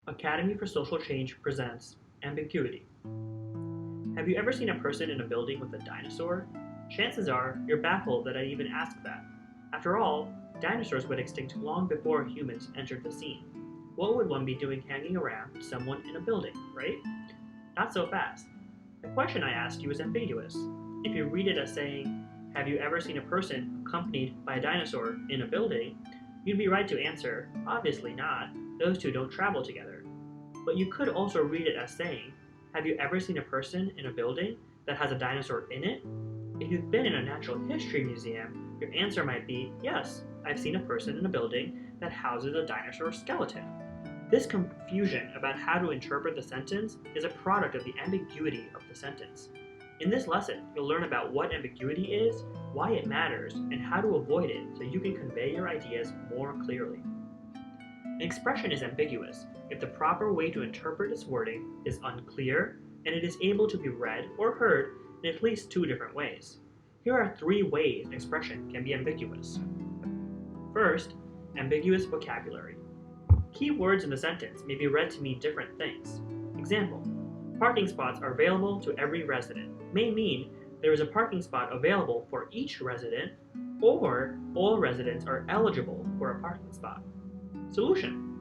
Academy for Social Change presents Ambiguity. Have you ever seen a person in a building with a dinosaur? Chances are you're baffled that I even asked that. After all, dinosaurs went extinct long before humans entered the scene. What would one be doing hanging around with someone in a building, right? Not so fast. The question I asked you is ambiguous. If you read it as saying, "Have you ever seen a person accompanied by a dinosaur in a building?" you'd be right to answer, "Obviously not. Those two don't travel together." But you could also read it as saying, "Have you ever seen a person in a building that has a dinosaur in it?" If you've been in a natural history museum, your answer might be, "Yes, I've seen a person in a building that houses a dinosaur skeleton." This confusion about how to interpret the sentence is a product of the ambiguity of the sentence. In this lesson, you'll learn about what ambiguity is, why it matters, and how to avoid it so you can convey your ideas more clearly. An expression is ambiguous if the proper way to interpret its wording is unclear and it is able to be read or heard in at least two different ways. Here are three ways an expression can be ambiguous. First, ambiguous vocabulary. Key words in the sentence may be read to mean different things. Example, parking spots are available to every resident may mean there is a parking spot available for each resident, or all residents are eligible for a parking spot. Solution.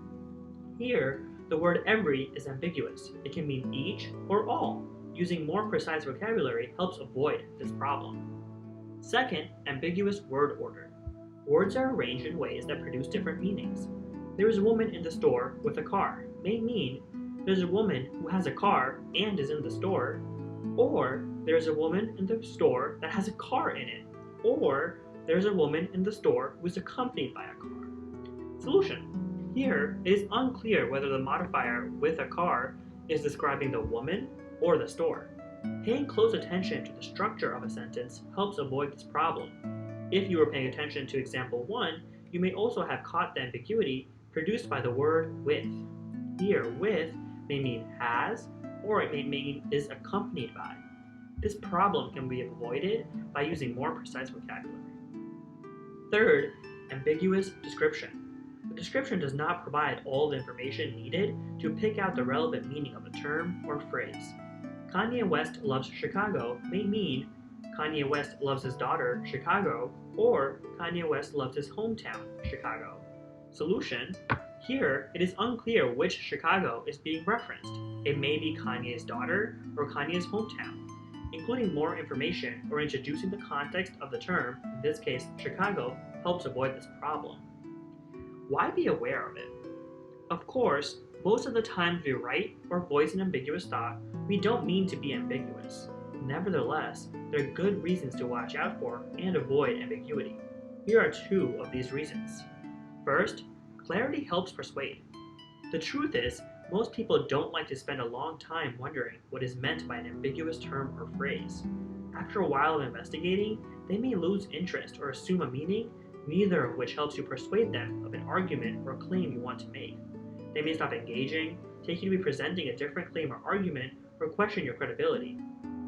Here, the word every is ambiguous. It can mean each or all. Using more precise vocabulary helps avoid this problem. Second, ambiguous word order. Words are arranged in ways that produce different meanings. There is a woman in the store with a car may mean there's a woman who has a car and is in the store, or there's a woman in the store that has a car in it, or there's a woman in the store who is accompanied by a car. Solution. Here, it is unclear whether the modifier with a car is describing the woman or the store. Paying close attention to the structure of a sentence helps avoid this problem. If you were paying attention to example 1, you may also have caught the ambiguity produced by the word with. Here, with may mean has, or it may mean is accompanied by. This problem can be avoided by using more precise vocabulary. Third, ambiguous description. The description does not provide all the information needed to pick out the relevant meaning of a term or phrase. Kanye West loves Chicago may mean Kanye West loves his daughter, Chicago, or Kanye West loves his hometown, Chicago. Solution. Here, it is unclear which Chicago is being referenced. It may be Kanye's daughter or Kanye's hometown. Including more information or introducing the context of the term, in this case Chicago, helps avoid this problem. Why be aware of it? Of course, most of the time we write or voice an ambiguous thought, we don't mean to be ambiguous. Nevertheless, there are good reasons to watch out for and avoid ambiguity. Here are two of these reasons. First, clarity helps persuade. The truth is, most people don't like to spend a long time wondering what is meant by an ambiguous term or phrase. After a while of investigating, they may lose interest or assume a meaning, neither of which helps you persuade them of an argument or claim you want to make. They may stop engaging, take you to be presenting a different claim or argument, or question your credibility.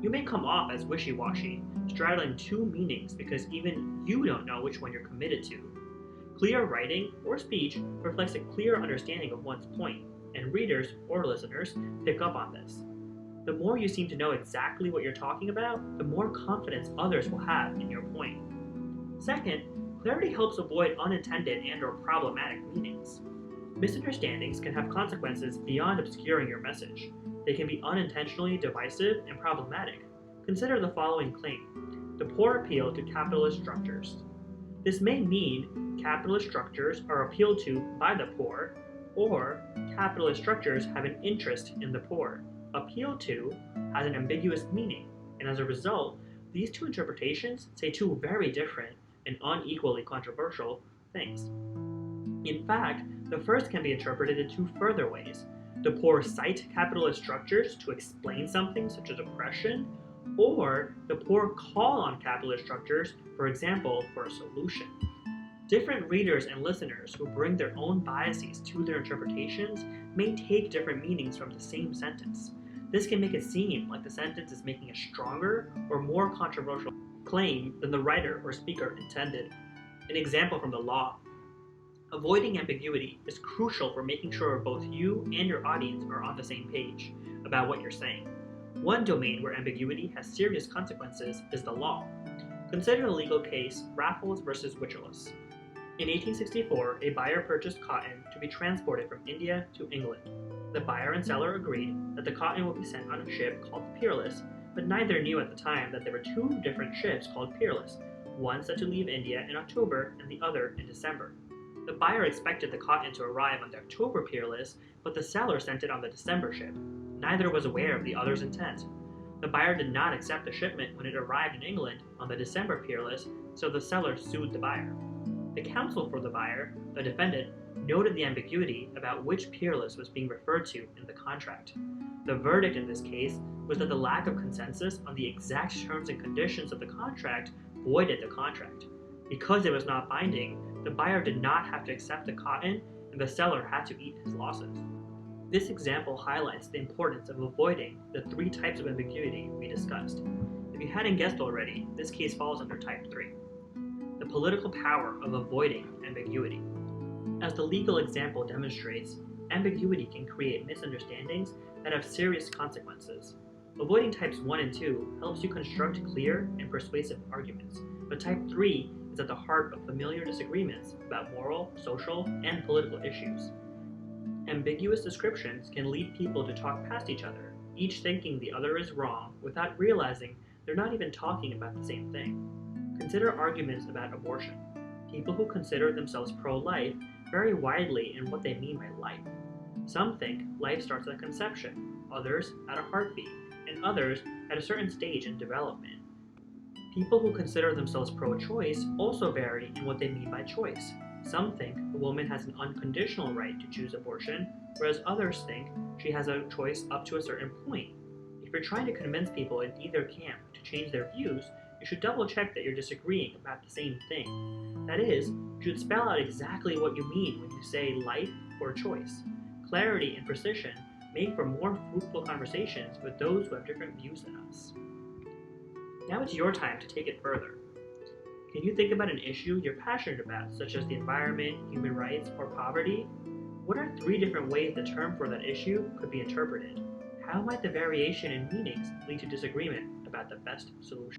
You may come off as wishy-washy, straddling two meanings because even you don't know which one you're committed to. Clear writing or speech reflects a clear understanding of one's point, and readers or listeners pick up on this. The more you seem to know exactly what you're talking about, the more confidence others will have in your point. Second, clarity helps avoid unintended and/or problematic meanings. Misunderstandings can have consequences beyond obscuring your message. They can be unintentionally divisive and problematic. Consider the following claim: the poor appeal to capitalist structures. This may mean capitalist structures are appealed to by the poor, or capitalist structures have an interest in the poor. Appeal to has an ambiguous meaning, and as a result, these two interpretations say two very different and unequally controversial things. In fact, the first can be interpreted in two further ways. The poor cite capitalist structures to explain something such as oppression, or the poor call on capitalist structures, for example, for a solution. Different readers and listeners who bring their own biases to their interpretations may take different meanings from the same sentence. This can make it seem like the sentence is making a stronger or more controversial claim than the writer or speaker intended. An example from the law. Avoiding ambiguity is crucial for making sure both you and your audience are on the same page about what you're saying. One domain where ambiguity has serious consequences is the law. Consider the legal case Raffles versus Wycherley. In 1864, a buyer purchased cotton to be transported from India to England. The buyer and seller agreed that the cotton would be sent on a ship called the Peerless, but neither knew at the time that there were two different ships called Peerless, one set to leave India in October and the other in December. The buyer expected the cotton to arrive on the October Peerless, but the seller sent it on the December ship. Neither was aware of the other's intent. The buyer did not accept the shipment when it arrived in England on the December Peerless, so the seller sued the buyer. The counsel for the buyer, the defendant, noted the ambiguity about which Peerless was being referred to in the contract. The verdict in this case was that the lack of consensus on the exact terms and conditions of the contract voided the contract. Because it was not binding, the buyer did not have to accept the cotton, and the seller had to eat his losses. This example highlights the importance of avoiding the three types of ambiguity we discussed. If you hadn't guessed already, this case falls under type 3. The political power of avoiding ambiguity. As the legal example demonstrates, ambiguity can create misunderstandings that have serious consequences. Avoiding types 1 and 2 helps you construct clear and persuasive arguments, but type 3 is at the heart of familiar disagreements about moral, social, and political issues. Ambiguous descriptions can lead people to talk past each other, each thinking the other is wrong without realizing they're not even talking about the same thing. Consider arguments about abortion. People who consider themselves pro-life vary widely in what they mean by life. Some think life starts at conception, others at a heartbeat, and others at a certain stage in development. People who consider themselves pro-choice also vary in what they mean by choice. Some think a woman has an unconditional right to choose abortion, whereas others think she has a choice up to a certain point. If you're trying to convince people in either camp to change their views, you should double check that you're disagreeing about the same thing. That is, you should spell out exactly what you mean when you say life or choice. Clarity and precision make for more fruitful conversations with those who have different views than us. Now it's your time to take it further. Can you think about an issue you're passionate about, such as the environment, human rights, or poverty? What are 3 different ways the term for that issue could be interpreted? How might the variation in meanings lead to disagreement about the best solution?